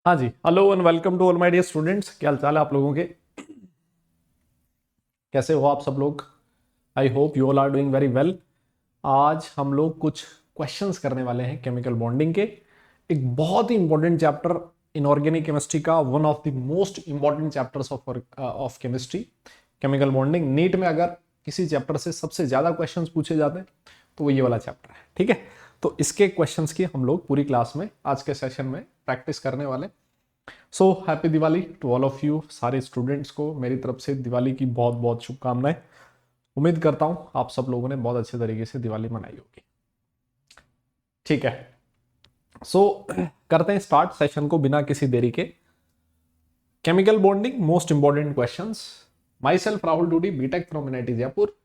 हाँ जी, hello and welcome to all my dear students. क्या हाल चाल है आप लोगों के? कैसे हो आप सब लोग? I hope you all are doing very well. आज हम लोग कुछ क्वेश्चंस करने वाले हैं केमिकल बॉन्डिंग के। एक बहुत ही इंपॉर्टेंट चैप्टर, इनऑर्गेनिक केमिस्ट्री का one of the most important chapters of chemistry, chemical bonding. NEET में अगर किसी चैप्टर से सबसे ज्यादा क्वेश्चंस पूछे जाते हैं तो वो ये वाला चैप्टर है। ठीक है, तो इसके क्वेश्चंस की हम लोग पूरी क्लास में आज के सेशन में प्रैक्टिस करने वाले। So happy Diwali to all of you. सारे स्टूडेंट्स को मेरी तरफ से दिवाली की बहुत बहुत शुभकामनाएं। उम्मीद करता हूं आप सब लोगों ने बहुत अच्छे तरीके से दिवाली मनाई होगी। ठीक है, सो करते हैं स्टार्ट सेशन को बिना किसी देरी के। Chemical bonding most important questions. Myself Rahul Dudi, BTech from NIT Jaipur.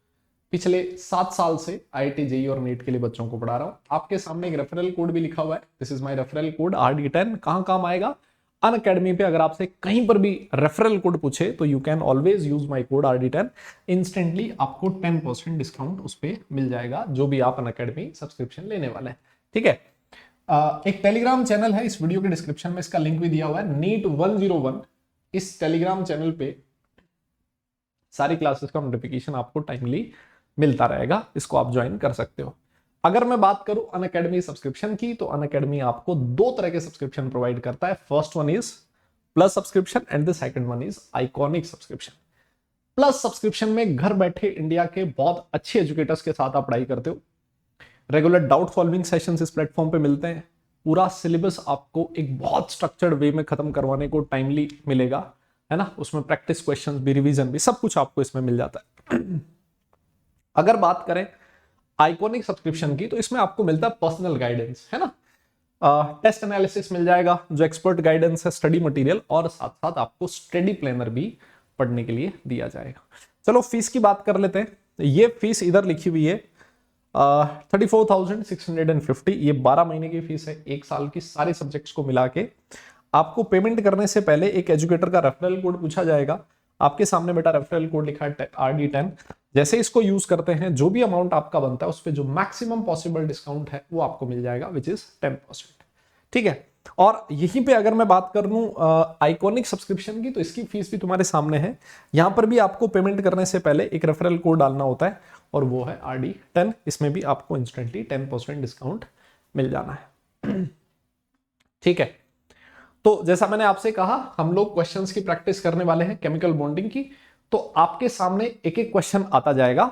पिछले 7 साल से आईआईटी जेई और नीट के लिए बच्चों को पढ़ा रहा हूं। आपके सामने एक रेफरल कोड भी लिखा हुआ है, this is my referral code RD10। कहां काम आएगा? अन अकेडमी पे अगर आपसे कहीं पर भी रेफरल कोड पूछे तो you can always use my code RD10। Instantly आपको 10% डिस्काउंट उस पर मिल जाएगा जो भी आप अन अकेडमी सब्सक्रिप्शन लेने वाले हैं। ठीक है, एक टेलीग्राम चैनल है, इस वीडियो के डिस्क्रिप्शन में इसका लिंक भी दिया हुआ है, नीट 101। इस टेलीग्राम चैनल पे सारी क्लासेस का नोटिफिकेशन आपको टाइमली मिलता रहेगा, इसको आप ज्वाइन कर सकते हो। अगर मैं बात करूं अनअकैडमी सब्सक्रिप्शन की, तो अनअकैडमी आपको दो तरह के सब्सक्रिप्शन प्रोवाइड करता है। First one is plus subscription and the second one is iconic subscription. Plus subscription में घर बैठे इंडिया के बहुत अच्छे एजुकेटर्स के साथ आप पढ़ाई करते हो। रेगुलर डाउट सॉल्विंग सेशंस इस प्लेटफॉर्म पे मिलते हैं। पूरा सिलेबस आपको एक बहुत स्ट्रक्चर्ड वे में खत्म करवाने को टाइमली मिलेगा, है ना। उसमें प्रैक्टिस क्वेश्चंस भी, रिवीजन भी, सब कुछ आपको इसमें मिल जाता है। अगर बात करें आइकॉनिक सब्सक्रिप्शन की, तो इसमें आपको मिलता है पर्सनल गाइडेंस, है ना। टेस्ट एनालिसिस मिल जाएगा, जो एक्सपर्ट गाइडेंस है, स्टडी मटेरियल, और साथ साथ आपको स्टडी प्लानर भी पढ़ने के लिए दिया जाएगा। चलो फीस की बात कर लेते हैं। ये फीस इधर लिखी हुई है 34,650। ये 12 महीने की फीस है, एक साल की सारे सब्जेक्ट्स को मिला के। आपको पेमेंट करने से पहले एक एजुकेटर का रेफरल कोड पूछा जाएगा। आपके सामने बेटा रेफरल कोड लिखा है RD10। जैसे इसको यूज करते हैं, जो भी अमाउंट आपका बनता है उस पर जो मैक्सिमम पॉसिबल डिस्काउंट है वो आपको मिल जाएगा, विच इज 10%। ठीक है, और यहीं पे अगर मैं बात कर लूं आइकॉनिक सब्सक्रिप्शन की, तो इसकी फीस भी तुम्हारे सामने है। यहां पर भी आपको पेमेंट करने से पहले एक रेफरल कोड डालना होता है, और वो है RD10। इसमें भी आपको इंस्टेंटली 10% डिस्काउंट मिल जाना है। ठीक है, तो जैसा मैंने आपसे कहा, हम लोग क्वेश्चंस की प्रैक्टिस करने वाले हैं केमिकल बॉन्डिंग की। तो आपके सामने एक एक क्वेश्चन आता जाएगा।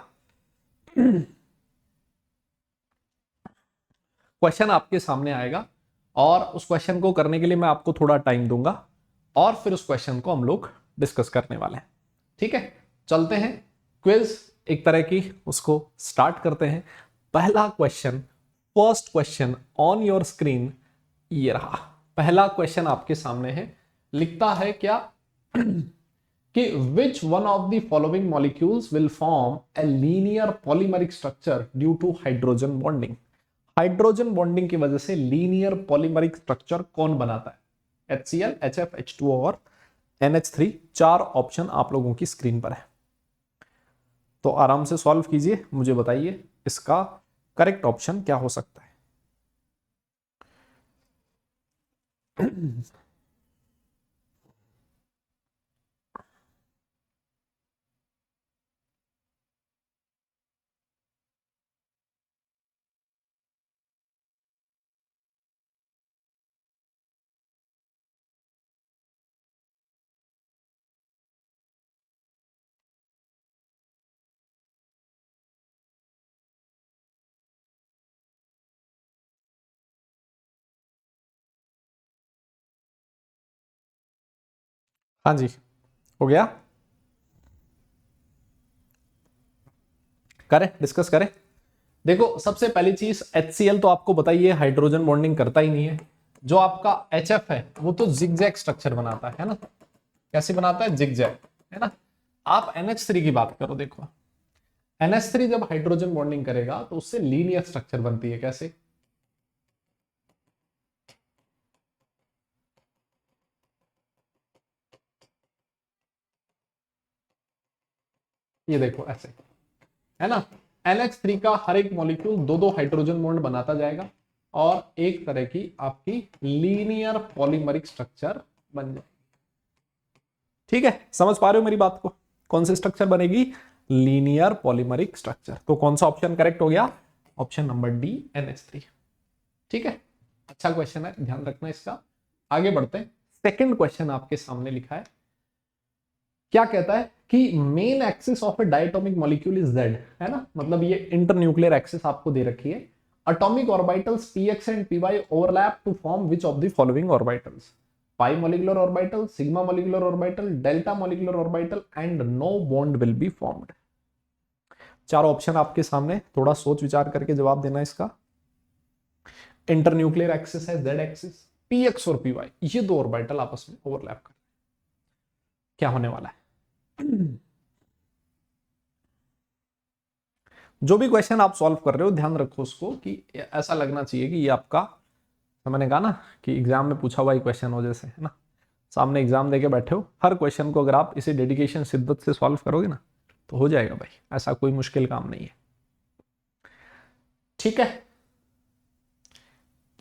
क्वेश्चन आपके सामने आएगा, और उस क्वेश्चन को करने के लिए मैं आपको थोड़ा टाइम दूंगा, और फिर उस क्वेश्चन को हम लोग डिस्कस करने वाले हैं। ठीक है, चलते हैं क्विज एक तरह की, उसको स्टार्ट करते हैं। पहला question, first question on your screen ये रहा। पहला क्वेश्चन आपके सामने है, लिखता है क्या कि which one of the following molecules will form a linear polymeric structure due to hydrogen bonding. Hydrogen bonding की वजह से लीनियर पॉलीमरिक स्ट्रक्चर कौन बनाता है? HCl, HF, H2O और NH3। चार ऑप्शन आप लोगों की स्क्रीन पर है, तो आराम से सॉल्व कीजिए, मुझे बताइए इसका करेक्ट ऑप्शन क्या हो सकता है। हाँ जी, हो गया, करें डिस्कस करें। देखो सबसे पहली चीज, HCl तो आपको बताइए हाइड्रोजन बॉन्डिंग करता ही नहीं है। जो आपका HF है वो तो जिगजैग स्ट्रक्चर बनाता है ना। कैसे बनाता है? जिगजैग, है ना। आप NH3 की बात करो, देखो NH3 जब हाइड्रोजन बॉन्डिंग करेगा तो उससे लीनियर स्ट्रक्चर बनती है। कैसे? ये देखो ऐसे, है ना। NH3 का हर एक मॉलिक्यूल दो दो हाइड्रोजन बॉन्ड बनाता जाएगा, और एक तरह की आपकी लीनियर पॉलीमरिक स्ट्रक्चर बन जाएगी। ठीक है, समझ पा रहे हो मेरी बात को? कौन सी स्ट्रक्चर बनेगी? Linear polymeric structure. तो कौन सा ऑप्शन करेक्ट हो गया? Option number D, NH3। ठीक है, अच्छा क्वेश्चन है, ध्यान रखना इसका। आगे बढ़ते हैं। सेकंड क्वेश्चन आपके सामने लिखा है, क्या कहता है कि main axis of A diatomic molecule is Z, है ना, मतलब ये इंटरन्यूक्लियर एक्सिस आपको दे रखी है। Atomic orbitals px and py overlap to form which of the following orbitals? Pi molecular orbital, sigma molecular orbital, delta molecular orbital and no bond will be formed. चार option आपके सामने, थोड़ा सोच विचार करके जवाब देना इसका। इंटरन्यूक्लियर एक्सिस है Z एक्सिस, px और py, ये दो ऑर्बिटल आपस में ओवरलैप कर, क्या होने वाला है? जो भी क्वेश्चन आप सॉल्व कर रहे हो ध्यान रखो उसको कि ऐसा लगना चाहिए कि ये आपका, मैंने कहा ना कि एग्जाम में पूछा हुआ ही क्वेश्चन हो, जैसे है ना, सामने एग्जाम देके बैठे हो, हर क्वेश्चन को अगर आप इसे डेडिकेशन शिद्दत से सॉल्व करोगे ना तो हो जाएगा भाई, ऐसा कोई मुश्किल काम नहीं है। ठीक है,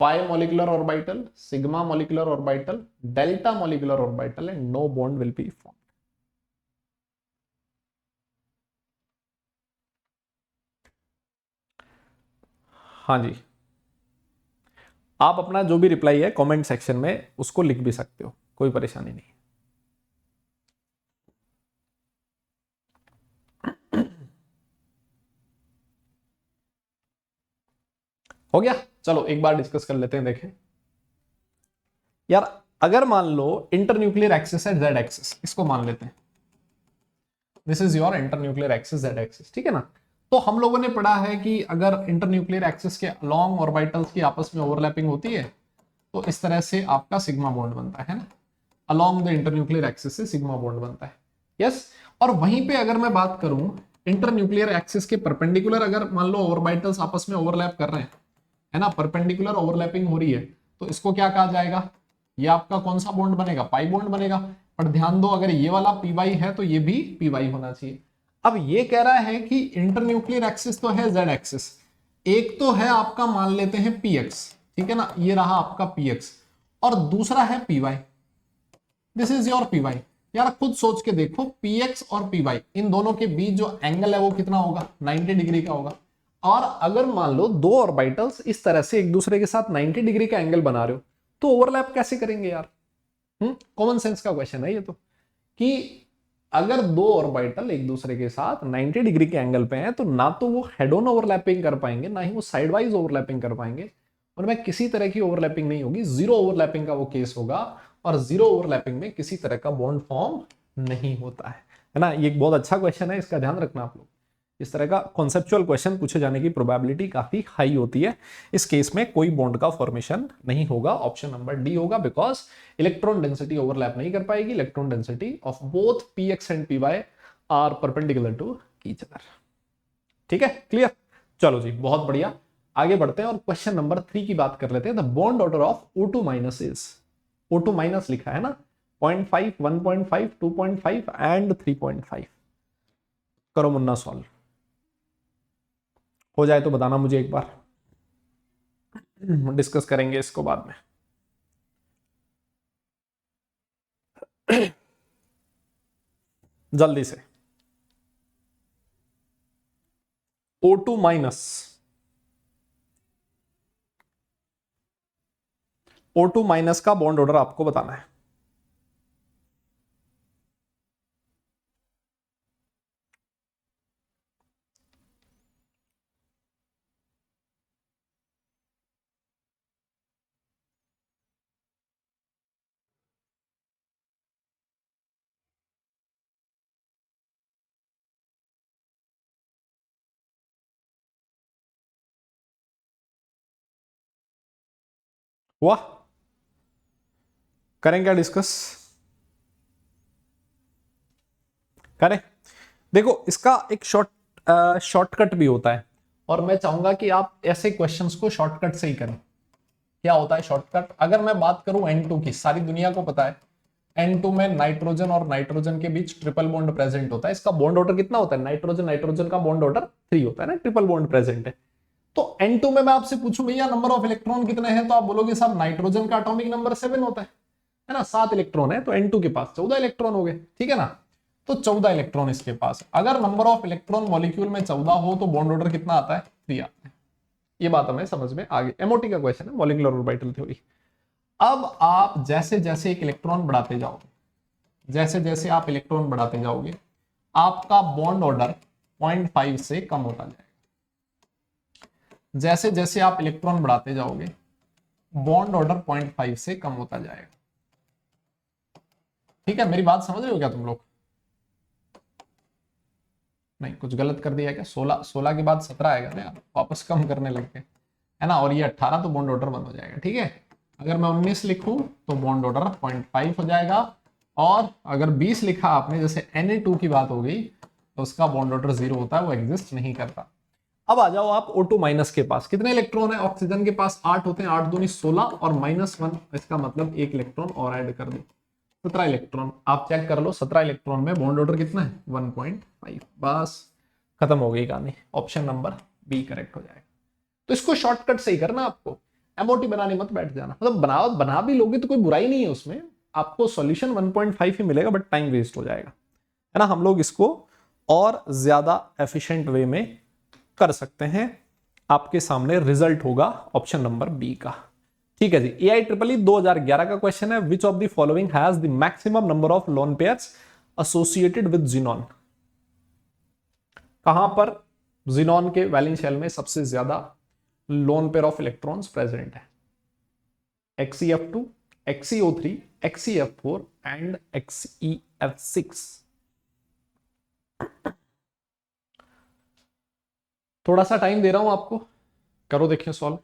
pi molecular orbital, sigma molecular orbital, delta molecular orbital and no bond will be form. हाँ जी, आप अपना जो भी रिप्लाई है कमेंट सेक्शन में उसको लिख भी सकते हो, कोई परेशानी नहीं। हो गया, चलो एक बार डिस्कस कर लेते हैं। देखें यार, अगर मान लो इंटरन्यूक्लियर एक्सिस है Z एक्सिस, इसको मान लेते हैं this is your internuclear axis Z axis, ठीक है ना। तो हम लोगों ने पढ़ा है कि अगर इंटरन्यूक्लियर एक्सिस के अलोंग ऑर्बिटल्स की आपस में ओवरलैपिंग होती है तो इस तरह से आपका सिग्मा बॉन्ड बनता है ना, अलोंग द इंटरन्यूक्लियर एक्सिस से सिग्मा बॉन्ड बनता है। यस, और वहीं पे अगर मैं बात करूं इंटरन्यूक्लियर एक्सिस के परपेंडिकुलर, अगर मान लो ऑर्बिटल्स आपस में ओवरलैप कर रहे हैं, है ना, परपेंडिकुलर ओवरलैपिंग हो रही है, तो इसको क्या कहा जाएगा? ये आपका कौन सा बॉन्ड बनेगा? पाई बॉन्ड बनेगा। पर ध्यान दो, अगर ये वाला py है तो ये भी py होना चाहिए। अब ये कह रहा है कि इंटरन्यूक्लियर एक्सिस तो है Z एक्सिस, एक तो है आपका मान लेते हैं px, ठीक है ना, ये रहा आपका px, और दूसरा है py, this is your py। यार खुद सोच के देखो, px और py इन दोनों के बीच जो एंगल है वो कितना होगा? 90 डिग्री का होगा। और अगर मान लो दो ऑर्बिटल्स इस तरह से एक दूसरे के साथ 90 डिग्री का एंगल बना रहे हो तो ओवरलैप कैसे करेंगे यार? कॉमन सेंस का क्वेश्चन है ये तो, कि अगर दो ऑर्बिटल एक दूसरे के साथ 90 डिग्री के एंगल पे हैं तो ना तो वो हेड ऑन ओवरलैपिंग कर पाएंगे, ना ही वो साइड वाइज ओवरलैपिंग कर पाएंगे, उनमें किसी तरह की ओवरलैपिंग नहीं होगी, जीरो ओवरलैपिंग का वो केस होगा। और जीरो ओवरलैपिंग में किसी तरह का बॉन्ड फॉर्म नहीं होता है ना। ये एक बहुत अच्छा क्वेश्चन है, इसका ध्यान रखना आप लोग। इस तरह का कॉन्सेप्चुअल क्वेश्चन पूछे जाने की प्रोबेबिलिटी काफी हाई होती है। इस केस में कोई बॉन्ड का फॉर्मेशन नहीं होगा, ऑप्शन नंबर डी होगा, बिकॉज इलेक्ट्रॉन डेंसिटी ओवरलैप नहीं कर पाएगी। Electron density of both px and py are perpendicular to each other. ठीक है, क्लियर? चलो जी, बहुत बढ़िया, आगे बढ़ते हैं और क्वेश्चन नंबर 3 की बात कर लेते हैं। The bond order of O2 minus is, O2 minus लिखा है ना, 0.5, 1.5, 2.5 एंड 3.5। करो मुन्ना सॉल्व, हो जाए तो बताना मुझे एक बार, डिस्कस करेंगे इसको बाद में। जल्दी से, O2 माइनस, O2 माइनस का बॉन्ड ऑर्डर आपको बताना है। हुआ, करें क्या डिस्कस? करें। देखो इसका एक शॉर्टकट भी होता है, और मैं चाहूंगा कि आप ऐसे क्वेश्चंस को शॉर्टकट से ही करें। क्या होता है शॉर्टकट? अगर मैं बात करूं N2 की, सारी दुनिया को पता है N2 में नाइट्रोजन और नाइट्रोजन के बीच ट्रिपल बॉन्ड प्रेजेंट होता है। इसका बॉन्ड ऑर्डर कितना होता है? नाइट्रोजन नाइट्रोजन का बॉन्ड ऑर्डर 3 होता है ना, ट्रिपल बॉन्ड प्रेजेंट है। तो N2 में मैं आपसे पूछूं भैया नंबर ऑफ इलेक्ट्रॉन कितने हैं, तो आप बोलोगे साहब नाइट्रोजन का एटॉमिक नंबर 7 होता है ना, 7 इलेक्ट्रॉन है, तो N2 के पास 14 इलेक्ट्रॉन हो गए, ठीक है ना। तो 14 इलेक्ट्रॉन इसके पास। अगर नंबर ऑफ इलेक्ट्रॉन मॉलिक्यूल में 14 हो तो बॉन्ड ऑर्डर कितना आता है, 3 आता है। ये बात हमें समझ में आ गई। एमओटी का क्वेश्चन है, मॉलिक्यूलर ऑर्बिटल थ्योरी। अब आप जैसे जैसे एक इलेक्ट्रॉन बढ़ाते जाओगे, जैसे जैसे आप इलेक्ट्रॉन बढ़ाते जाओगे, आपका बॉन्ड ऑर्डर 0.5 से कम होता जाएगा। जैसे जैसे आप इलेक्ट्रॉन बढ़ाते जाओगे, बॉन्ड ऑर्डर 0.5 से कम होता जाएगा। ठीक है, मेरी बात समझ रहे हो क्या तुम लोग? नहीं, कुछ गलत कर दिया क्या? 16 के बाद 17 आएगा ना यार, वापस कम करने लग गए, है ना। और ये 18 तो बॉन्ड ऑर्डर बंद हो जाएगा, ठीक है। अगर मैं 19 लिखूं तो बॉन्ड ऑर्डर 0.5 हो जाएगा, और अगर 20 लिखा आपने, जैसे Na2 की बात हो गई, तो उसका बॉन्ड ऑर्डर 0 होता है, वो एग्जिस्ट नहीं करता। अब आ जाओ आप O2 माइनस के पास। कितने इलेक्ट्रॉन है? ऑक्सीजन के पास 8 होते हैं, 8 दूनी 16, और -1, इसका मतलब 1 इलेक्ट्रॉन और ऐड कर दो, 17 इलेक्ट्रॉन। आप चेक कर लो 17 इलेक्ट्रॉन में बॉन्ड ऑर्डर कितना है, 1.5। बस खत्म हो गई कहानी। ऑप्शन नंबर बी करेक्ट हो जाएगा। तो इसको शॉर्टकट से ही करना आपको, एमओटी बनाने मत बैठ जाना। मतलब बना भी लोगे तो कोई बुराई नहीं है उसमें, आपको सॉल्यूशन 1.5 ही मिलेगा, बट टाइम वेस्ट हो जाएगा, है ना। हम लोग इसको और ज्यादा एफिशिएंट वे में कर सकते हैं। आपके सामने रिजल्ट होगा ऑप्शन नंबर बी का, ठीक है जी। AIEEE 2011 का क्वेश्चन है, which of the following has the maximum number of lone pairs associated with xenon. कहां पर जिनॉन के वैलेंस शेल में सबसे ज्यादा lone pair of electrons present है? XeF2, XeO3, XeF4 and XeF6। थोड़ा सा टाइम दे रहा हूं आपको, करो देखिए सॉल्व।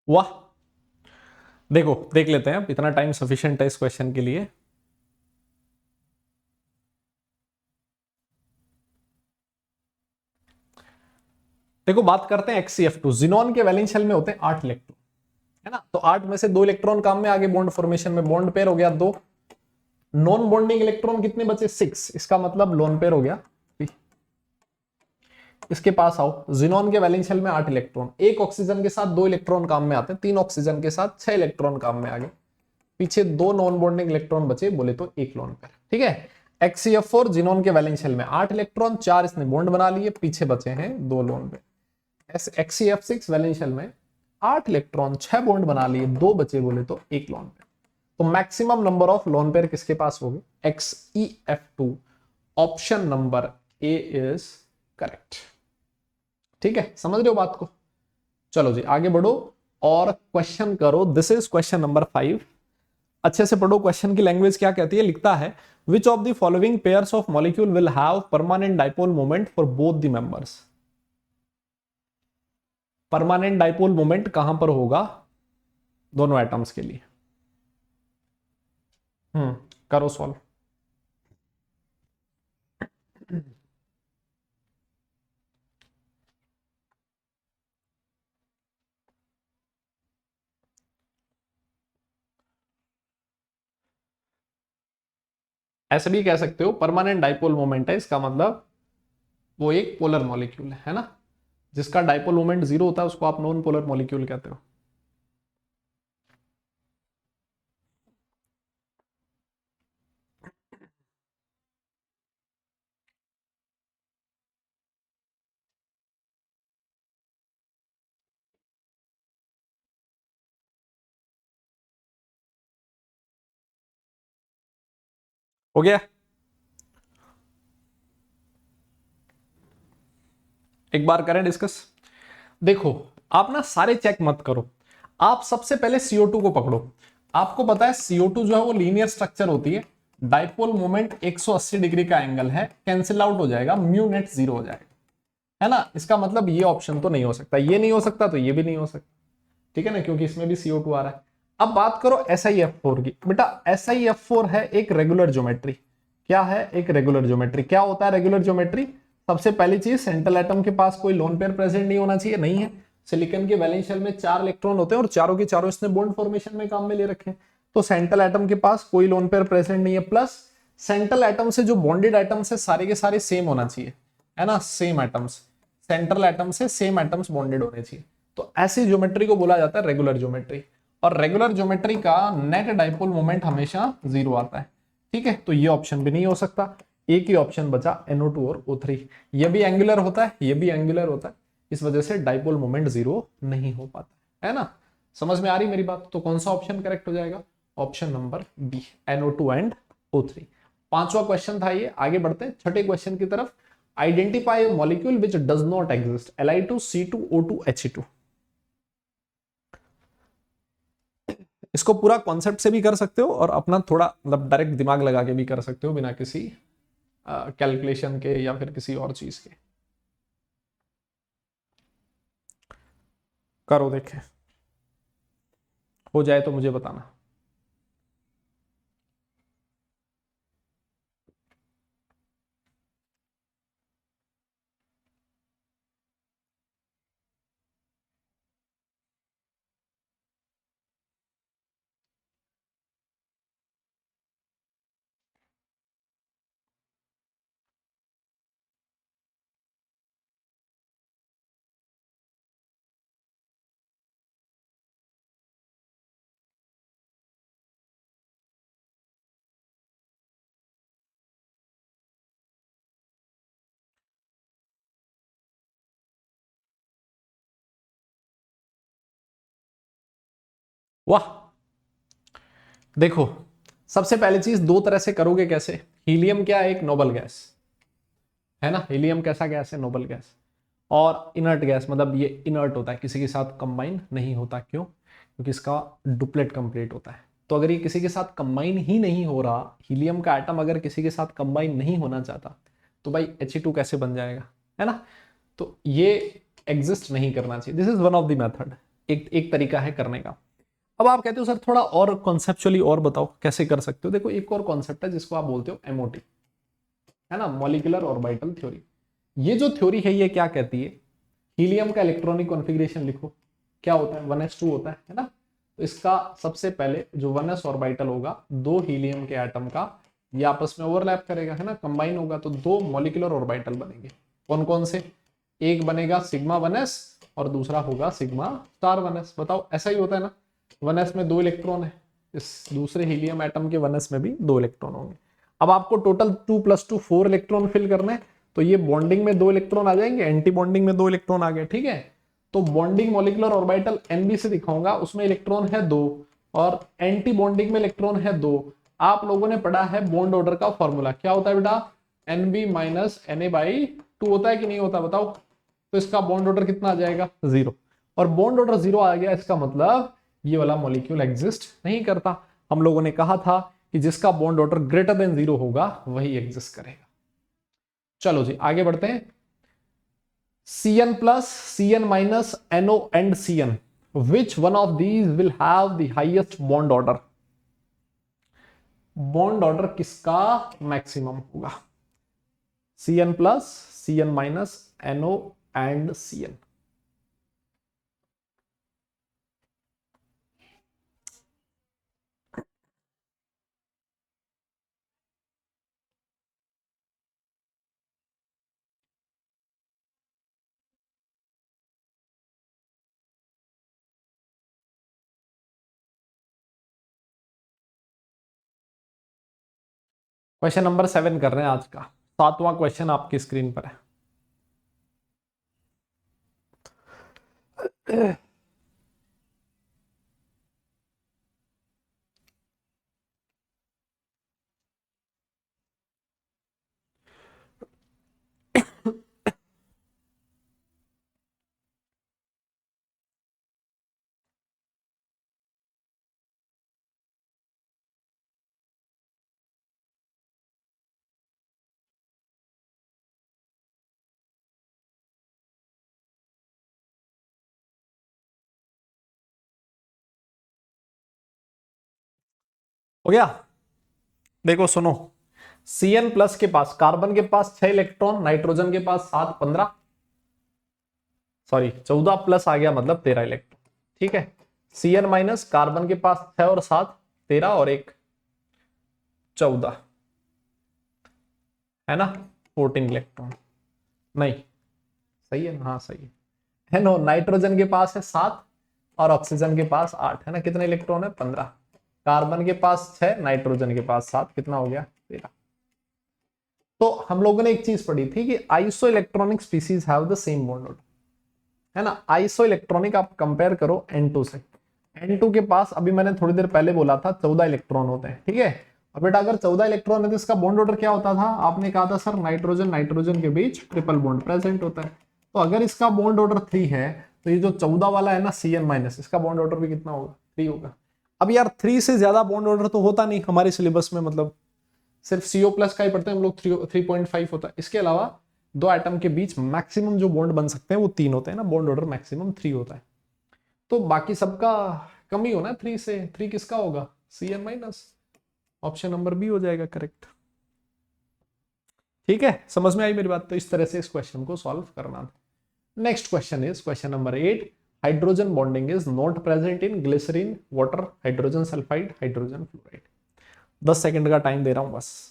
वाह, देखो देख लेते हैं, अब इतना टाइम सफिशिएंट है इस क्वेश्चन के लिए। देखो बात करते हैं XeF2। जिनॉन के वैलेंस शेल में होते हैं 8 इलेक्ट्रॉन, है ना। तो 8 में से 2 इलेक्ट्रॉन काम में आगे बॉन्ड फॉर्मेशन में, बॉन्ड पेयर हो गया 2। नॉन बॉन्डिंग इलेक्ट्रॉन कितने बचे? 6, इसका मतलब लोन पेयर हो गया। इसके पास आओ, जिनॉन के वैलेंस शेल में 8 इलेक्ट्रॉन, एक ऑक्सीजन के साथ 2 इलेक्ट्रॉन काम में आते हैं, 3 ऑक्सीजन के साथ 6 इलेक्ट्रॉन काम में आ गए, पीछे 2 नॉन बॉन्डिंग इलेक्ट्रॉन बचे, बोले तो 1 लोन पेयर, ठीक है। XeF4 जिनॉन के वैलेंस शेल में 8 इलेक्ट्रॉन, 4 इसने बॉन्ड बना लिए, पीछे बचे हैं 2 lone pair. XeF6 valence shell में 8 इलेक्ट्रॉन, 6 बॉन्ड बना लिए, 2 बचे, बोले तो 1 लोन पेयर। तो maximum number of lone pair किसके पास होंगे? XeF2। Option number A is correct, ठीक है। समझ रहे हो बात को? चलो जी आगे बढ़ो और क्वेश्चन करो। This is question number 5। अच्छे से पढ़ो, क्वेश्चन की लैंग्वेज क्या कहती है। लिखता है, which of the following pairs of molecule will have permanent dipole moment for both the members. Permanent dipole moment कहां पर होगा दोनों एटम्स के लिए? करो सॉल्व। ऐसे भी कह सकते हो, परमानेंट डाइपोल मोमेंट है, इसका मतलब वो एक पोलर मॉलिक्यूल है ना। जिसका डाइपोल मोमेंट 0 होता है उसको आप नॉन पोलर मॉलिक्यूल कहते हो। हो गया? एक बार करें डिस्कस। देखो आप ना सारे चेक मत करो, आप सबसे पहले CO2 को पकड़ो। आपको पता है CO2 जो है वो लीनियर स्ट्रक्चर होती है, डाइपोल मोमेंट 180 डिग्री का एंगल है, कैंसिल आउट हो जाएगा, म्यू नेट 0 हो जाएगा, है ना। इसका मतलब ये ऑप्शन तो नहीं हो सकता, ये नहीं हो सकता तो ये भी नहीं हो सकता, ठीक है ना, क्योंकि इसमें भी CO2 आ रहा है। अब बात करो SiF4 की। बेटा SiF4 है एक रेगुलर ज्योमेट्री। क्या है? एक रेगुलर ज्योमेट्री। क्या होता है रेगुलर ज्योमेट्री? सबसे पहली चीज, सेंट्रल एटम के पास कोई लोन पेयर प्रेजेंट नहीं होना चाहिए, नहीं है। सिलिकॉन के वैलेंस शेल में 4 इलेक्ट्रॉन होते हैं और चारों के चारों इसने बॉन्ड फॉर्मेशन में काम में ले रखे हैं, तो सेंट्रल एटम के पास कोई लोन पेयर प्रेजेंट नहीं है। प्लस सेंट्रल एटम से जो बॉन्डेड एटम्स है सारे के सारे सेम होना चाहिए, है ना, सेम एटम्स, सेंट्रल एटम से सेम एटम्स बॉन्डेड होने चाहिए। तो ऐसी ज्योमेट्री को बोला जाता है रेगुलर ज्योमेट्री। और रेगुलर ज्योमेट्री का नेट डाइपोल मोमेंट हमेशा 0 आता है, ठीक है। तो ये ऑप्शन भी नहीं हो सकता। एक ही ऑप्शन बचा NO2 और O3। ये भी एंगुलर होता है, ये भी एंगुलर होता है, इस वजह से डाइपोल मोमेंट 0 नहीं हो पाता, है ना। समझ में आ रही मेरी बात? तो कौन सा ऑप्शन करेक्ट हो जाएगा? Option number B, NO2 and O3। पांचवा क्वेश्चन था ये। आगे बढ़ते हैं छठे क्वेश्चन की तरफ। Identify molecule which does not exist, Li2, C2, O2, He2। इसको पूरा कॉन्सेप्ट से भी कर सकते हो और अपना थोड़ा मतलब डायरेक्ट दिमाग लगा के भी कर सकते हो, बिना किसी कैलकुलेशन के या फिर किसी और चीज के। करो, देखें, हो जाए तो मुझे बताना। वाह, देखो, सबसे पहली चीज, दो तरह से करोगे। कैसे? हीलियम क्या है? एक नोबल गैस, है ना। हीलियम कैसा गैस है? Noble gas. और इनर्ट गैस, मतलब ये इनर्ट होता है, किसी के साथ कंबाइन नहीं होता। क्यों? क्योंकि इसका डुप्लेट कंप्लीट होता है। तो अगर ये किसी के साथ कंबाइन ही नहीं हो रहा, हीलियम का एटम अगर किसी के साथ कंबाइन नहीं होना चाहता, तो भाई He2 कैसे बन जाएगा, है ना। तो ये एग्जिस्ट नहीं करना चाहिए। This is one of the method, एक एक तरीका है करने का। अब आप कहते हो सर थोड़ा और कॉन्सेप्चुअली और बताओ कैसे कर सकते हो। देखो, एक और कॉन्सेप्ट है जिसको आप बोलते हो MOT, है ना, मॉलिक्यूलर ऑर्बिटल थ्योरी। ये जो थ्योरी है ये क्या कहती है? हीलियम का इलेक्ट्रॉनिक कॉन्फ़िगरेशन लिखो, क्या होता है? 1s2 होता है ना। तो इसका सबसे पहले जो 1s ऑर्बिटल होगा, दो हीलियम के एटम का, ये आपस में ओवरलैप करेगा, है ना, कंबाइन होगा, तो दो मॉलिक्यूलर ऑर्बिटल बनेंगे। कौन कौन से? एक बनेगा सिग्मा 1s और दूसरा होगा सिग्मा स्टार 1s। बताओ, ऐसा ही होता है ना, 1s में दो इलेक्ट्रॉन है, इस दूसरे हीलियम एटम के 1s में भी दो इलेक्ट्रॉन होंगे। अब आपको टोटल 2 + 2 4 इलेक्ट्रॉन फिल करना है, तो ये बॉन्डिंग में दो इलेक्ट्रॉन आ जाएंगे, एंटी बॉन्डिंग में दो इलेक्ट्रॉन आ गए, ठीक है। तो बॉन्डिंग मॉलिक्यूलर ऑर्बिटल NB से दिखाऊंगा, उसमें इलेक्ट्रॉन है दो, और एंटी बॉन्डिंग में इलेक्ट्रॉन है दो। आप लोगों ने पढ़ा है बॉन्ड ऑर्डर का फॉर्मूला, क्या होता है बेटा? NB - Na/2 होता है कि नहीं होता? बताओ। तो इसका बॉन्ड ऑर्डर कितना आ जाएगा? 0। और बॉन्ड ऑर्डर 0 आ गया, इसका मतलब ये वाला मॉलिक्यूल एग्जिस्ट नहीं करता। हम लोगों ने कहा था कि जिसका बॉन्ड ऑर्डर ग्रेटर देन 0 होगा वही एग्जिस्ट करेगा। चलो जी, आगे बढ़ते हैं। Cn plus, Cn minus, NO and Cn. Which one of these will have the highest bond order? Bond order किसका मैक्सिमम होगा? Cn plus, Cn minus, NO and Cn. Question number 7 कर रहे हैं आज का। 7वां क्वेश्चन आपकी स्क्रीन पर है। हो गया। देखो सुनो, Cn प्लस के पास, कार्बन के पास 6 इलेक्ट्रॉन, नाइट्रोजन के पास 7, 15, सॉरी 14 प्लस आ गया मतलब 13 इलेक्ट्रॉन। ठीक है, Cn माइनस, कार्बन के पास 6 और 7, 13 और 1 14, है ना, 14 इलेक्ट्रॉन। नहीं, सही है ना, हाँ सही है नो, नाइट्रोजन के पास है 7 और ऑक्सीजन के पास 8, है ना, कितने इलेक्ट्रॉन है 15। कार्बन के पास 6, नाइट्रोजन के पास 7, कितना हो गया 13। तो हम लोगों ने एक चीज पढ़ी थी कि iso electronic species have the same bond order, है ना। आइसो इलेक्ट्रॉनिक आप कंपेयर करो N2 से, N2 के पास अभी मैंने थोड़ी देर पहले बोला था 14 इलेक्ट्रॉन होते हैं, ठीक है। और बेटा अगर 14 इलेक्ट्रॉन है तो इसका बॉन्ड ऑर्डर क्या होता था, आपने कहा था सर नाइट्रोजन नाइट्रोजन के बीच ट्रिपल बॉन्ड प्रेजेंट होता है। तो अगर इसका बॉन्ड ऑर्डर 3 है तो ये जो 14 वाला है ना Cn माइनस, इसका बॉन्ड ऑर्डर भी कितना होगा, 3 होगा। अब यार 3 से ज्यादा बॉन्ड ऑर्डर तो होता नहीं हमारे सिलेबस में, मतलब सिर्फ CO प्लस का ही पढ़ते हैं हम लोग, 3.5 होता है। इसके अलावा दो एटम के बीच मैक्सिमम जो बॉन्ड बन सकते हैं वो 3 होते हैं ना, बॉन्ड ऑर्डर मैक्सिमम 3 होता है। तो बाकी सबका कम ही होना है 3 से, 3 किसका होगा, Cn minus, option number B हो जाएगा करेक्ट। ठीक है, समझ में आई मेरी बात। तो इस तरह से इस क्वेश्चन को सॉल्व करना। Next question is question number 8, hydrogen bonding is not present in glycerine, water, hydrogen sulphide, hydrogen fluoride. 10 second का टाइम दे रहा हूं बस।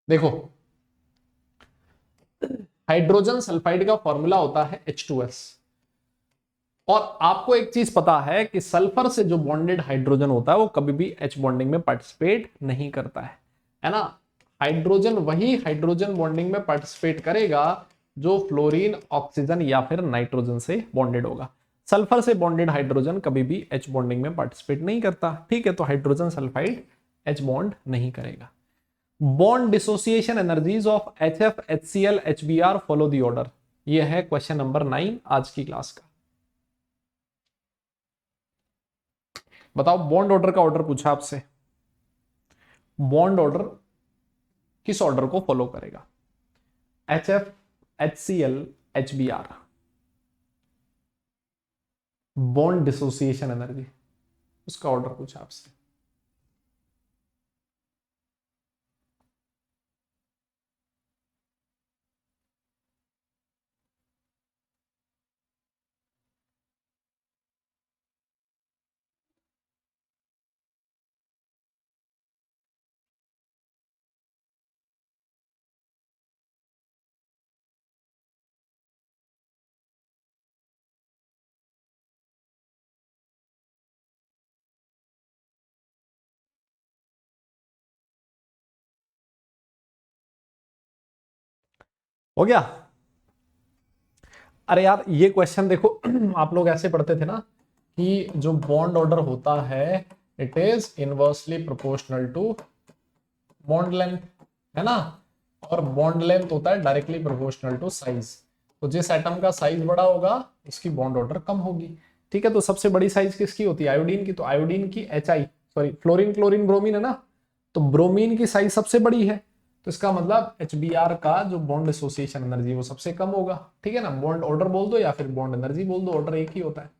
देखो, हाइड्रोजन सल्फाइड का फॉर्मूला होता है H2S। और आपको एक चीज पता है कि सल्फर से जो बॉन्डेड हाइड्रोजन होता है वो कभी भी H बॉन्डिंग में पार्टिसिपेट नहीं करता है ना। हाइड्रोजन वही हाइड्रोजन बॉन्डिंग में पार्टिसिपेट करेगा जो फ्लोरीन, ऑक्सीजन या फिर नाइट्रोजन से बॉन्डेड होगा। सल्फर से बॉन्डेड हाइड्रोजन कभी भी H बॉन्डिंग में पार्टिसिपेट नहीं करता, ठीक है। तो हाइड्रोजन सल्फाइड H बॉन्ड नहीं करेगा। Bond dissociation energies of HF, HCl, HBr follow the order. ये है क्वेश्चन नंबर 9 आज की क्लास का। बताओ, बॉन्ड ऑर्डर का ऑर्डर पूछा आपसे, बॉन्ड ऑर्डर किस ऑर्डर को फॉलो करेगा, HF, HCl, HBr। Bond dissociation energy, उसका ऑर्डर पूछा आपसे। हो गया। अरे यार ये क्वेश्चन देखो आप लोग ऐसे पढ़ते थे ना कि जो बॉन्ड ऑर्डर होता है it is inversely proportional to bond length, है ना। और बॉन्ड लेंथ होता है डायरेक्टली प्रोपोर्शनल टू साइज। तो जिस एटम का साइज बड़ा होगा उसकी बॉन्ड ऑर्डर कम होगी, ठीक है। तो सबसे बड़ी साइज किसकी होती है, आयोडीन की। तो आयोडीन की HI, sorry fluorine, chlorine, bromine है ना, तो ब्रोमीन की साइज सबसे बड़ी है। तो इसका मतलब HBr का जो बॉन्ड एसोसिएशन एनर्जी वो सबसे कम होगा, ठीक है ना। बॉन्ड ऑर्डर बोल दो या फिर बॉन्ड एनर्जी बोल दो, ऑर्डर एक ही होता है।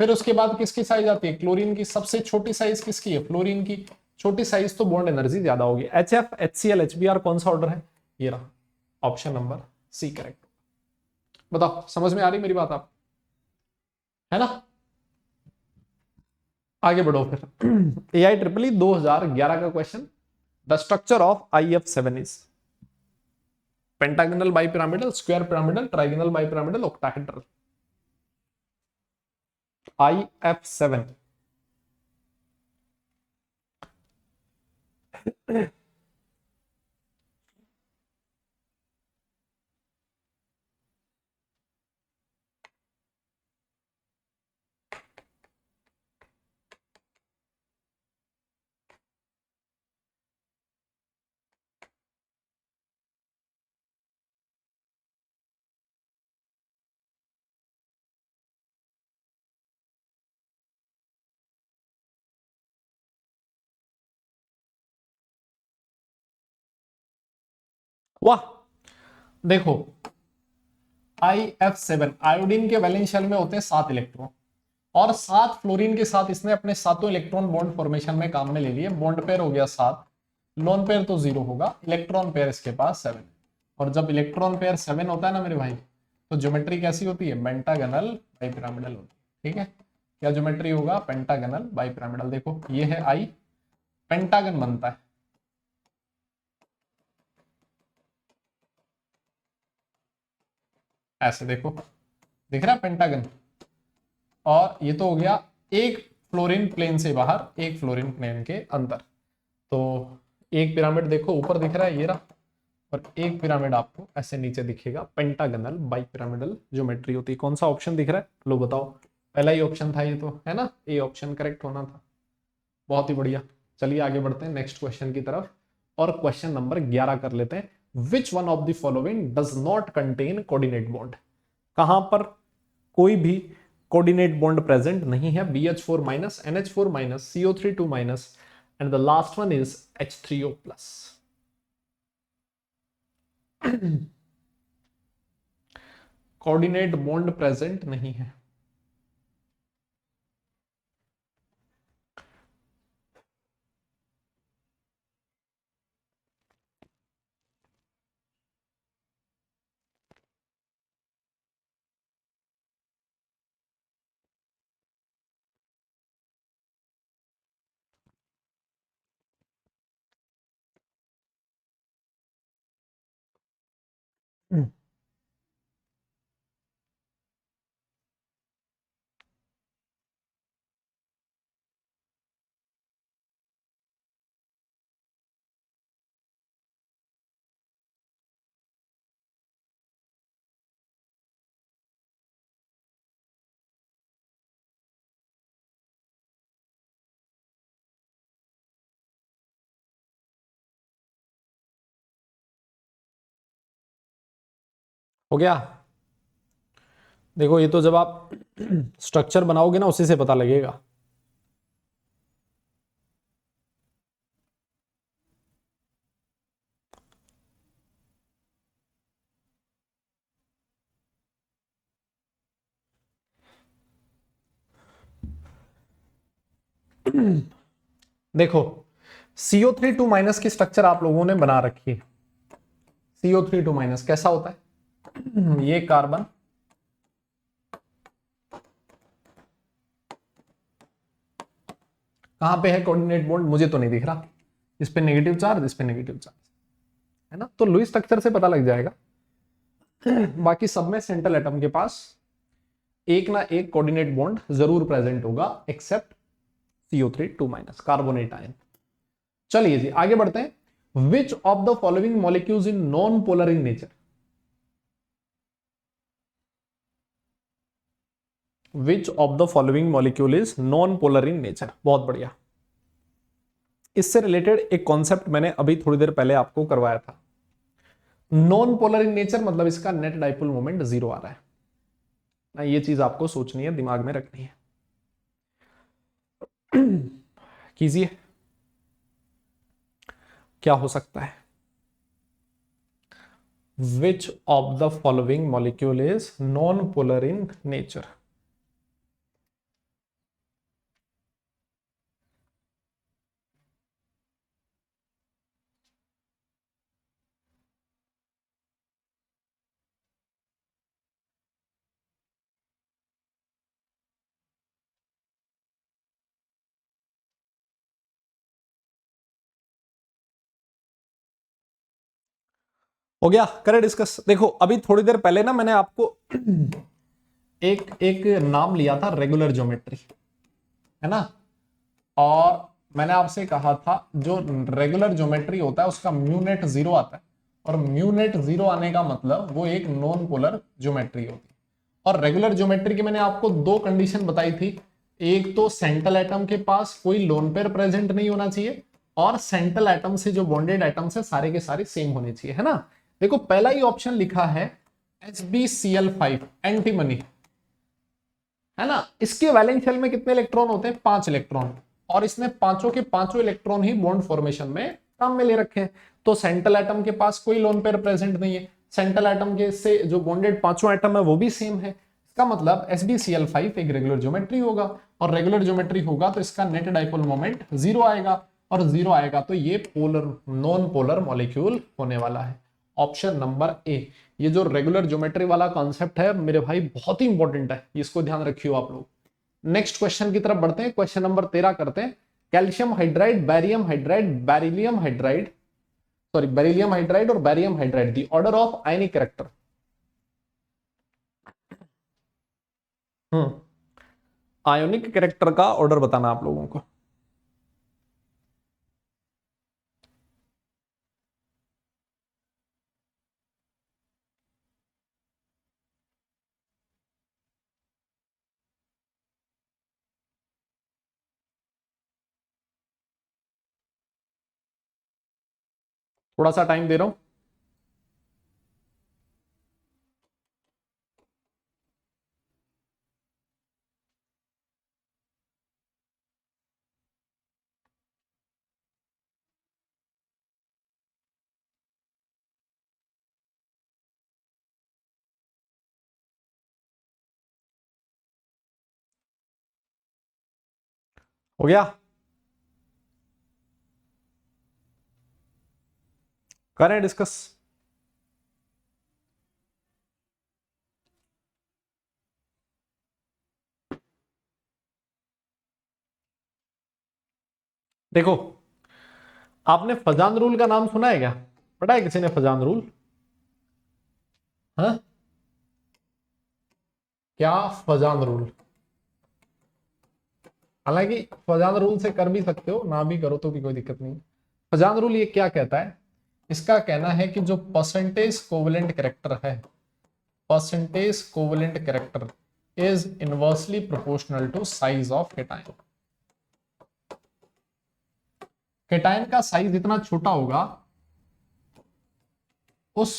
फिर उसके बाद किसकी साइज आती है, क्लोरीन की। सबसे छोटी साइज किसकी है, फ्लोरीन की। छोटी साइज तो बॉन्ड एनर्जी ज्यादा होगी। HF, HCl, HBr कौन सा ऑर्डर है, ये रहा, ऑप्शन नंबर सी करेक्ट। बताओ समझ में आ रही मेरी बात आप, है ना। आगे बढ़ो फिर AI EEE 2011 का question, the structure of IF7 is pentagonal, bipyramidal, square pyramidal, trigonal, bipyramidal, octahedral. IF7। वाह, देखो IF7 आयोडीन के वैलेंस शेल में होते हैं 7 इलेक्ट्रॉन, और 7 फ्लोरीन के साथ इसने अपने सातों इलेक्ट्रॉन बॉन्ड फॉर्मेशन में काम में ले लिए। बॉन्ड पेयर हो गया 7, लोन पेयर तो 0 होगा, इलेक्ट्रॉन पेयर इसके पास 7। और जब इलेक्ट्रॉन पेयर 7 होता है ना मेरे भाई, तो ज्योमेट्री कैसी होती है? पेंटागनल बाइपिरामिडल होती है। ठीक है, क्या ज्योमेट्री होगा? Pentagonal bipyramidal. देखो ये है आई, पेंटागन बनता है ऐसे, देखो दिख रहा है पेंटागन। और ये तो हो गया एक फ्लोरीन प्लेन से बाहर, एक फ्लोरीन प्लेन के अंदर। तो एक पिरामिड देखो ऊपर दिख रहा है, ये रहा, और एक पिरामिड आपको ऐसे नीचे दिखेगा। पेंटागनल बाई पिरामिडल ज्योमेट्री होती है। कौन सा ऑप्शन दिख रहा है? लो बताओ। पहला ही ऑप्शन था ये तो, है ना? ए ऑप्शन करेक्ट होना था। बहुत ही बढ़िया। चलिए आगे बढ़ते हैं नेक्स्ट क्वेश्चन की तरफ, और क्वेश्चन नंबर 11 कर लेते हैं। विच one of the following does not contain coordinate bond? कहां पर कोई भी कोऑर्डिनेट बॉन्ड प्रेजेंट नहीं है? BH4 minus, NH4 minus, CO3 2 minus, and the last one is H3O plus. Coordinate bond present नहीं है। हो गया? देखो ये तो जब आप स्ट्रक्चर बनाओगे ना, उसी से पता लगेगा। देखो CO3 2 माइनस की स्ट्रक्चर आप लोगों ने बना रखी है। CO3 2 माइनस कैसा होता है? ये कार्बन, कहां पे है कोऑर्डिनेट बॉन्ड? मुझे तो नहीं दिख रहा। इस पे नेगेटिव चार्ज, इस पे नेगेटिव चार्ज, है ना? तो लुईस स्ट्रक्चर से पता लग जाएगा। बाकी सब में सेंट्रल एटम के पास एक ना एक कोऑर्डिनेट बॉन्ड जरूर प्रेजेंट होगा, except CO3 2 minus carbonate ion. चलिए जी आगे बढ़ते हैं। Which of the following molecules in non polar in nature? Which of the following molecule is non polar in nature? बहुत बढ़िया। इससे रिलेटेड एक कॉन्सेप्ट मैंने अभी थोड़ी देर पहले आपको करवाया था। नॉन पोलर इन नेचर मतलब इसका नेट डाइपोल मोमेंट 0 आ रहा है ना। ये चीज आपको सोचनी है, दिमाग में रखनी है। कीजिए, क्या हो सकता है? Which of the following molecule is non polar in nature? हो गया, करें डिस्कस। देखो अभी थोड़ी देर पहले ना मैंने आपको एक एक नाम लिया था, रेगुलर ज्योमेट्री, है ना? और मैंने आपसे कहा था जो रेगुलर ज्योमेट्री होता है उसका म्यू नेट 0 आता है, और म्यू नेट 0 आने का मतलब वो एक नॉन पोलर ज्योमेट्री होती है। और रेगुलर ज्योमेट्री की मैंने आपको दो कंडीशन बताई थी। एक तो सेंट्रल एटम के पास कोई लोन पेयर प्रेजेंट नहीं होना चाहिए, और सेंट्रल एटम से जो बॉन्डेड एटम्स है सारे के सारे सेम होने चाहिए, है ना? देखो पहला ही ऑप्शन लिखा है HbCl5 एंटीमनी, है ना? इसके वैलेंस शेल में कितने इलेक्ट्रॉन होते हैं? 5 इलेक्ट्रॉन, और इसने पांचों के पांचों इलेक्ट्रॉन ही बॉन्ड फॉर्मेशन में काम में ले रखे हैं। तो सेंट्रल एटम के पास कोई लोन पेयर प्रेजेंट नहीं है, सेंट्रल एटम के से जो बॉन्डेड पांचों एटम है वो भी सेम है, इसका मतलब SbCl5 एक रेगुलर ज्योमेट्री होगा, और रेगुलर ज्योमेट्री होगा तो इसका नेट डाइपोल मोमेंट 0 आएगा, और 0 आएगा तो ये पोलर नॉन पोलर मॉलिक्यूल होने वाला है। ऑप्शन नंबर ए। ये जो रेगुलर ज्योमेट्री वाला कॉन्सेप्ट है मेरे भाई बहुत ही इंपॉर्टेंट है, इसको ध्यान रखियो आप लोग। नेक्स्ट क्वेश्चन की तरफ बढ़ते हैं, क्वेश्चन नंबर 13 करते हैं। Calcium hydride, barium hydride, beryllium hydride, sorry beryllium hydride और barium hydride, the order of ionic character. Ionic character का ऑर्डर बताना आप लोगों को। थोड़ा सा टाइम दे रहा हूं। हो गया, करें डिस्कस। देखो, आपने फजान रूल का नाम सुना है क्या? पता है किसी ने फजान रूल? हाँ, क्या फजान रूल? हालांकि फजान रूल से कर भी सकते हो, ना भी करो तो भी कोई दिक्कत नहीं। फजान रूल ये क्या कहता है? इसका कहना है कि जो परसेंटेज कोवेलेंट कैरेक्टर है, percentage covalent character is inversely proportional to size of cation. Cation का साइज जितना छोटा होगा उस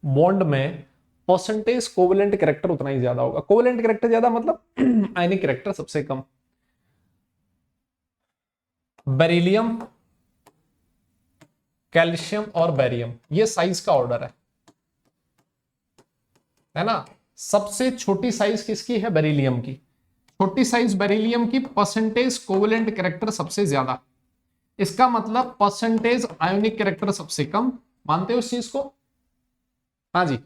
बॉन्ड में परसेंटेज कोवेलेंट कैरेक्टर उतना ही ज्यादा होगा। कोवेलेंट कैरेक्टर ज्यादा मतलब आयनिक कैरेक्टर सबसे कम। बेरिलियम, कैल्शियम और बेरियम, ये साइज का ऑर्डर है ना। सबसे छोटी साइज किसकी है? बेरिलियम की। छोटी साइज बेरिलियम की, परसेंटेज कोवेलेंट कैरेक्टर सबसे ज्यादा, इसका मतलब परसेंटेज आयोनिक कैरेक्टर सबसे कम। मानते हो इस चीज को? हाँ जी।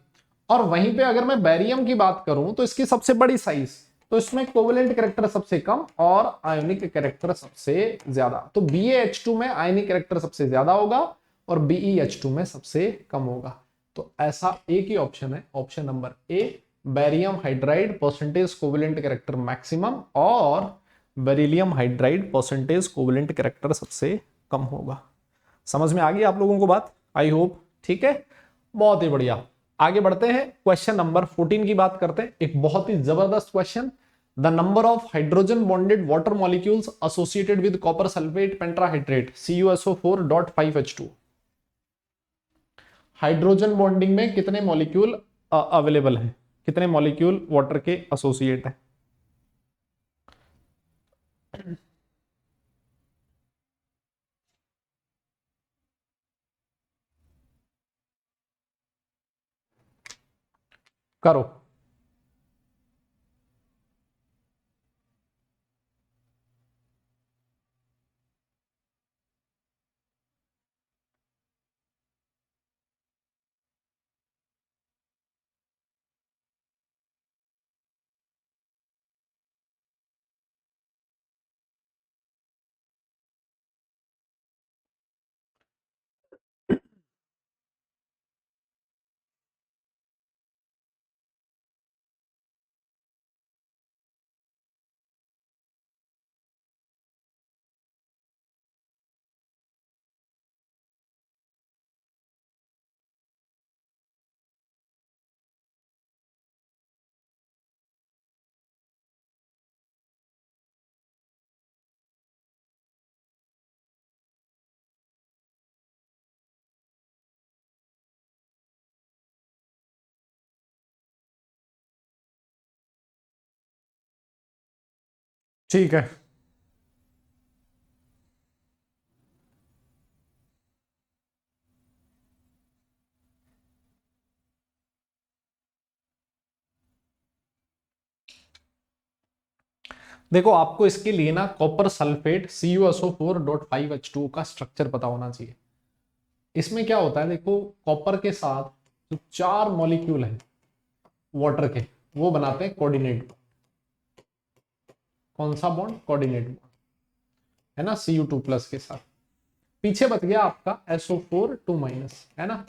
और वहीं पे अगर मैं बेरियम की बात करूं तो इसकी सबसे बड़ी साइज, तो इसमें कोवेलेंट कैरेक्टर सबसे कम और आयोनिक कैरेक्टर सबसे ज्यादा। तो BaH2 में आयोनिक कैरेक्टर सबसे ज्यादा होगा और BeH2 में सबसे कम होगा। तो ऐसा एक ही ऑप्शन है, option number A, barium hydride percentage covalent character maximum और beryllium hydride percentage covalent character सबसे कम होगा। समझ में आ गई आप लोगों को बात? I hope. ठीक है, बहुत ही बढ़िया। आगे बढ़ते हैं, क्वेश्चन नंबर 14 की बात करते हैं। एक बहुत ही जबरदस्त question. The number of hydrogen bonded water molecules associated with copper sulphate pentahydrate CuSO4.5H2। Hydrogen bonding में कितने मॉलिक्यूल अवेलेबल है, कितने मॉलिक्यूल वाटर के एसोसिएट है? करो। ठीक है, देखो आपको इसके लिए ना कॉपर सल्फेट CuSO4.5H2O का स्ट्रक्चर पता होना चाहिए। इसमें क्या होता है, देखो कॉपर के साथ जो 4 मॉलिक्यूल है वाटर के, वो बनाते हैं कोऑर्डिनेट। कौन सा बॉन्ड? कोऑर्डिनेट बॉन्ड, है ना, Cu2+ के साथ। पीछे बच गया आपका SO4 2-, है ना,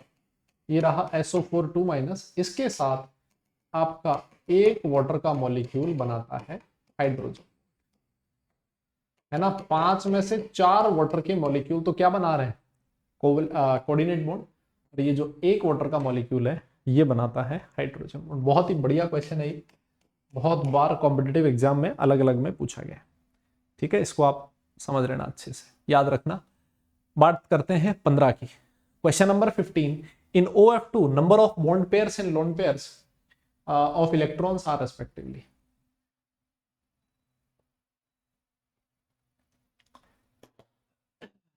ये रहा SO4 2-। इसके साथ आपका एक वाटर का मॉलिक्यूल बनाता है हाइड्रोजन, है ना। 5 में से 4 वाटर के मॉलिक्यूल तो क्या बना रहे हैं? Coordinate bond. और ये जो एक वाटर का मॉलिक्यूल है ये बनाता है हाइड्रोजन बॉन्ड। बहुत ही बढ़िया क्वेश्चन है ये, बहुत बार कॉम्पिटिटिव एग्जाम में अलग अलग में पूछा गया है। ठीक है, इसको आप समझ लेना, अच्छे से याद रखना। बात करते हैं 15 की। Question number 15, in OF2 number of bond pairs and lone pairs of electrons are respectively.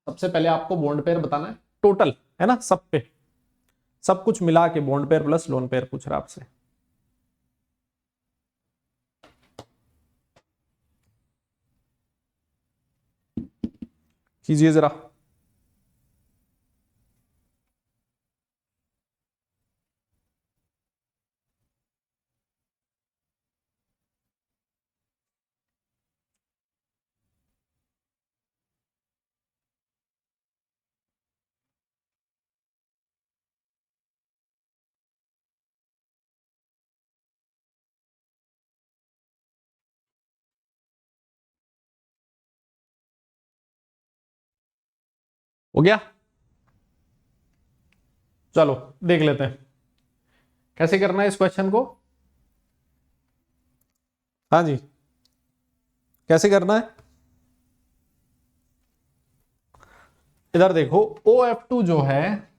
सबसे पहले आपको बॉन्ड पेयर बताना है टोटल, है ना, सब पे, सब कुछ मिला के bond pair plus lone pair पूछ रहा है आपसे। कीजिए जरा। हो गया? चलो देख लेते हैं कैसे करना है इस क्वेश्चन को। हाँ जी, कैसे करना है? इधर देखो, OF2 जो है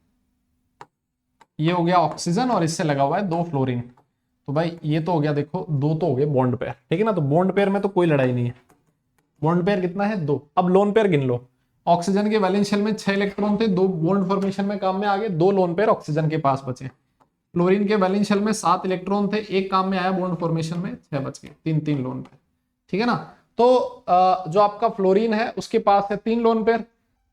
ये हो गया ऑक्सीजन और इससे लगा हुआ है 2 फ्लोरीन। तो भाई ये तो हो गया, देखो 2 तो हो गए बॉन्ड पेयर, ठीक है ना। तो बॉन्ड पेयर में तो कोई लड़ाई नहीं है। बॉन्ड पेयर कितना है? 2। अब लोन पेयर गिन लो। ऑक्सीजन के वैलेंस शेल में 6 इलेक्ट्रॉन थे, 2 बॉन्ड फॉर्मेशन में काम में आ गए, 2 लोन पेयर ऑक्सीजन के पास बचे। फ्लोरीन के वैलेंस शेल में 7 इलेक्ट्रॉन थे, एक काम में आया बॉन्ड फॉर्मेशन में, 6 बच गए, 3-3 लोन पेयर, ठीक है ना। तो जो आपका फ्लोरीन है उसके पास है 3 लोन पेयर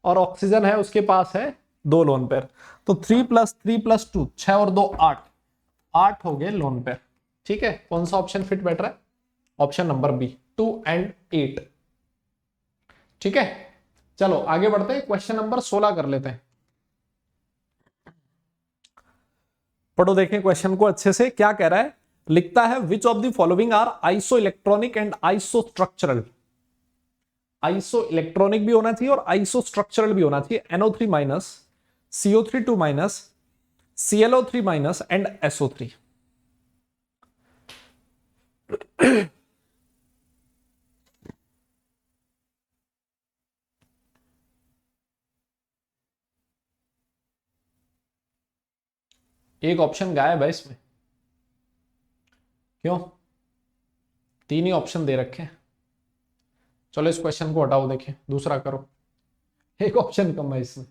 और ऑक्सीजन है उसके पास है 2 लोन पेयर। तो 3+3+2, 6 और 2 8, 8 हो गए लोन पेयर। ठीक है, कौन सा ऑप्शन फिट बैठ रहा है? ऑप्शन नंबर बी, 2 और 8। ठीक है, चलो आगे बढ़ते हैं, क्वेश्चन नंबर 16 कर लेते हैं। पढ़ो, देखें क्वेश्चन को अच्छे से। क्या कह रहा है? लिखता है which of the following are isoelectronic and isostructural. Isoelectronic भी होना चाहिए और आइसो स्ट्रक्चरल भी होना चाहिए। NO3-, CO3 2-, ClO3- and SO3। एक ऑप्शन गायब है इसमें, क्यों? 3 ही ऑप्शन दे रखे हैं। चलो इस क्वेश्चन को हटाओ, देखें दूसरा करो, एक ऑप्शन कम है इसमें।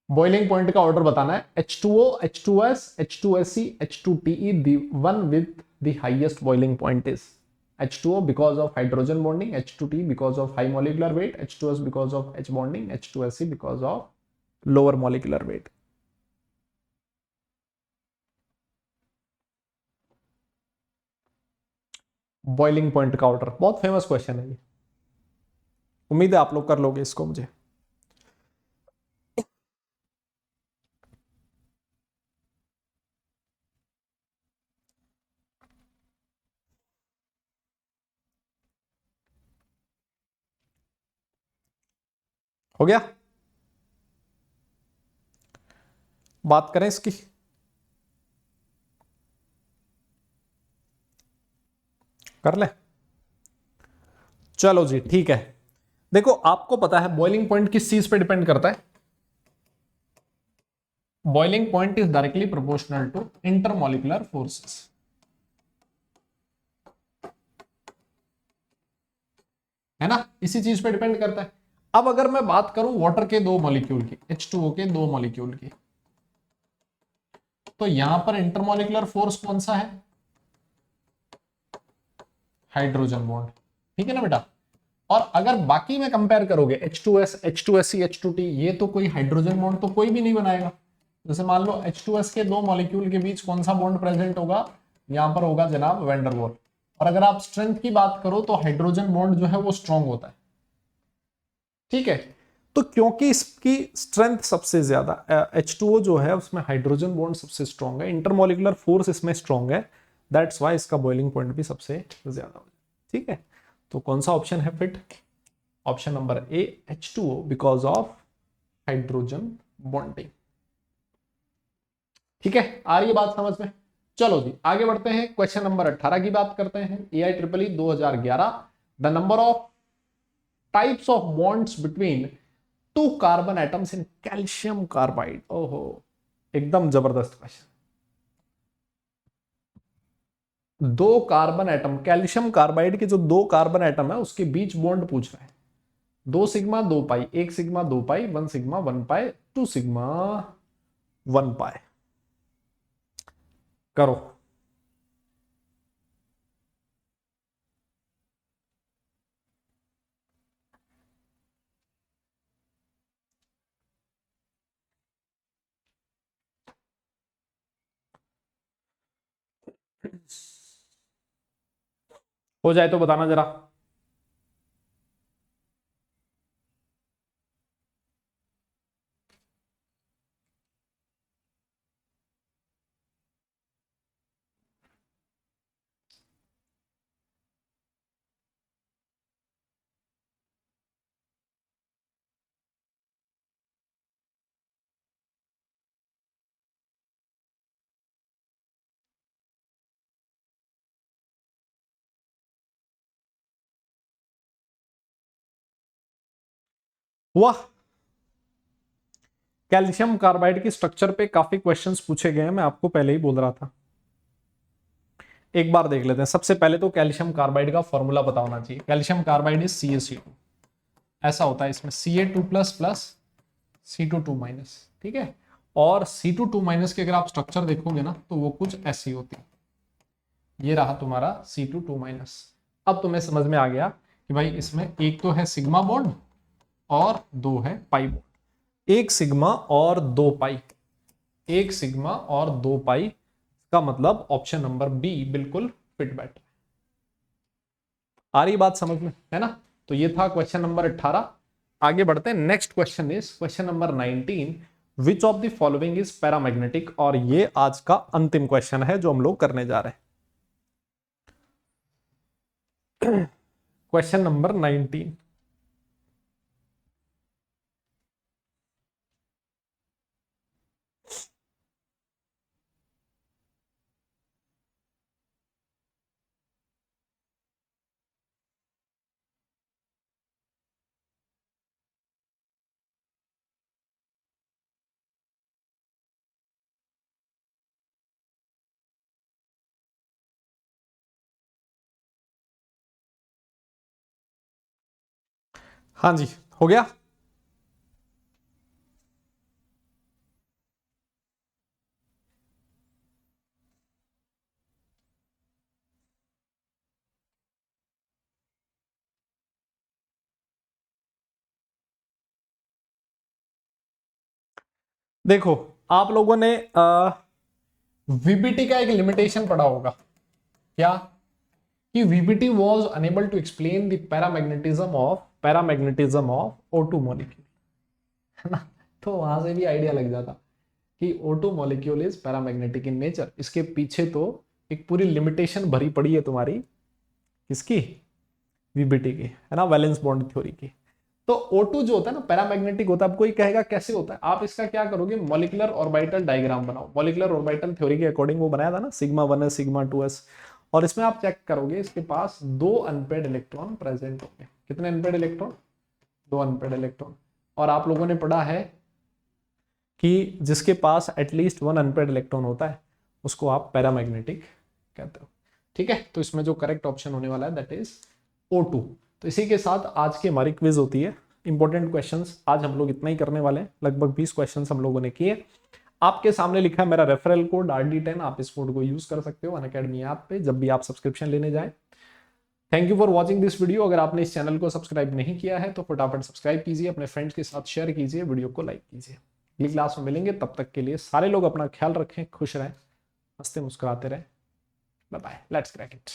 बॉइलिंग पॉइंट का ऑर्डर बताना है। H2O, H2S, H2SE, H2TE, the one with the highest boiling point is H2O because of hydrogen bonding, H2T because of high molecular weight, H2S because of H bonding, H2SE because of lower molecular weight। Boiling point का order बहुत famous question है ये, उम्मीद है आप लोग कर लोगे इसको। मुझे हो गया? बात करें इसकी। कर ले, चलो जी ठीक है। देखो आपको पता है बॉइलिंग पॉइंट किस चीज पे डिपेंड करता है? Boiling point is directly proportional to intermolecular forces, है ना, इसी चीज पे डिपेंड करता है। अब अगर मैं बात करूं वाटर के 2 मॉलिक्यूल की, H2O के 2 मॉलिक्यूल की, तो यहां पर इंटरमॉलिक्यूलर फोर्स कौन सा है? हाइड्रोजन बॉन्ड, ठीक है ना बेटा। और अगर बाकी में कंपेयर करोगे H2S, H2SC, H2T, ये तो कोई हाइड्रोजन बॉन्ड तो कोई भी नहीं बनाएगा। जैसे मान लो H2S के दो मॉलिक्यूल के बीच कौन सा बॉन्ड प्रेजेंट होगा, यहां पर होगा जनाब वैंडरवॉल। और अगर आप स्ट्रेंथ की बात करो तो हाइड्रोजन बॉन्ड जो है वो स्ट्रॉन्ग होता है, ठीक है। तो क्योंकि इसकी स्ट्रेंथ सबसे ज्यादा, H2O जो है उसमें हाइड्रोजन बॉन्ड सबसे स्ट्रॉन्ग है, इंटरमोलिकुलर फोर्स इसमें स्ट्रॉन्ग है, दैट्स वाई इसका बॉइलिंग पॉइंट भी सबसे ज्यादा हो जाए, ठीक है। तो कौन सा ऑप्शन है fit? Option number A H2O, because of hydrogen bonding, ठीक है। आ रही है बात समझ में? चलो जी आगे बढ़ते हैं, क्वेश्चन नंबर 18 की बात करते हैं। AIEEE 2011, the number of types of bonds between two carbon atoms in calcium carbide. ओहो, एकदम जबरदस्त क्वेश्चन। दो कार्बन एटम, कैल्शियम कार्बाइड के जो दो कार्बन एटम है उसके बीच बॉन्ड पूछ रहा है। 2 सिग्मा 2 पाई, 1 सिग्मा 2 पाई, 1 सिग्मा 1 पाई, 2 सिग्मा 1 पाई। करो। हो जाए तो बताना जरा। वाह, कैल्शियम कार्बाइड की स्ट्रक्चर पे काफी क्वेश्चंस पूछे गए हैं, मैं आपको पहले ही बोल रहा था। एक बार देख लेते हैं। सबसे पहले तो कैल्शियम कार्बाइड का फॉर्मूला पता होना चाहिए। कैल्शियम कार्बाइड इज CaCO, ऐसा होता है, इसमें Ca2 plus plus C2 minus, ठीक है। और C2 माइनस के अगर आप स्ट्रक्चर देखोगे ना तो वो कुछ ऐसी होती है। ये रहा तुम्हारा C2 माइनस। अब तुम्हें समझ में आ गया कि भाई इसमें एक तो है सिग्मा बॉन्ड और दो है पाई बॉन्ड। एक सिग्मा और दो पाई, एक सिग्मा और दो पाई का मतलब ऑप्शन नंबर बी बिल्कुल फिट बैठ। आ रही बात समझ में, है ना। तो ये था क्वेश्चन नंबर 18। आगे बढ़ते हैं। Next question is question number 19, which of the following is paramagnetic. और ये आज का अंतिम क्वेश्चन है जो हम लोग करने जा रहे हैं। क्वेश्चन नंबर 19, हाँ जी हो गया। देखो, आप लोगों ने VBT का एक लिमिटेशन पढ़ा होगा क्या, कि VBT was unable to explain the paramagnetism of O2 molecule, है ना। तो वहां से भी आइडिया लग जाता कि O2 molecule is paramagnetic in nature. इसके पीछे तो एक पूरी लिमिटेशन भरी पड़ी है तुम्हारी, किसकी? VBT की, है ना, वैलेंस बॉन्ड थ्योरी की। तो O2 जो होता है ना पैरामैग्नेटिक होता है। अब कोई कहेगा कैसे होता है, आप इसका क्या करोगे, मॉलिक्यूलर ऑर्बिटल डायग्राम बनाओ। मॉलिक्यूलर ऑर्बिटल थ्योरी के अकॉर्डिंग वो बनाया था ना, सिग्मा 1s सिग्मा 2s। और इसमें आप चेक करोगे इसके पास दो अनपेड इलेक्ट्रॉन प्रेजेंट होंगे। कितने अनपेड इलेक्ट्रॉन? दो अनपेड इलेक्ट्रॉन। और आप लोगों ने पढ़ा है कि जिसके पास एटलीस्ट वन अनपेड इलेक्ट्रॉन होता है उसको आप पैरामैग्नेटिक कहते हो, ठीक है। तो इसमें जो करेक्ट ऑप्शन होने वाला है दैट इज O2। तो इसी के साथ आज की हमारी क्विज होती है। इंपॉर्टेंट क्वेश्चंस आज हम लोग इतना ही करने वाले हैं, लगभग 20 क्वेश्चंस हम लोगों ने किए। आपके सामने लिखा है मेरा रेफरल कोड RD10, आप इस कोड को यूज कर सकते हो अनअकैडमी ऐप पे जब भी आप सब्सक्रिप्शन लेने जाएं। Thank you for watching this video. अगर आपने इस चैनल को सब्सक्राइब नहीं किया है तो फटाफट सब्सक्राइब कीजिए, अपने फ्रेंड्स के साथ शेयर कीजिए, वीडियो को लाइक कीजिए। अगली क्लास में मिलेंगे, तब तक के लिए सारे लोग अपना ख्याल रखें, खुश रहें, हंसते मुस्कुराते रहें। Bye bye, let's crack it.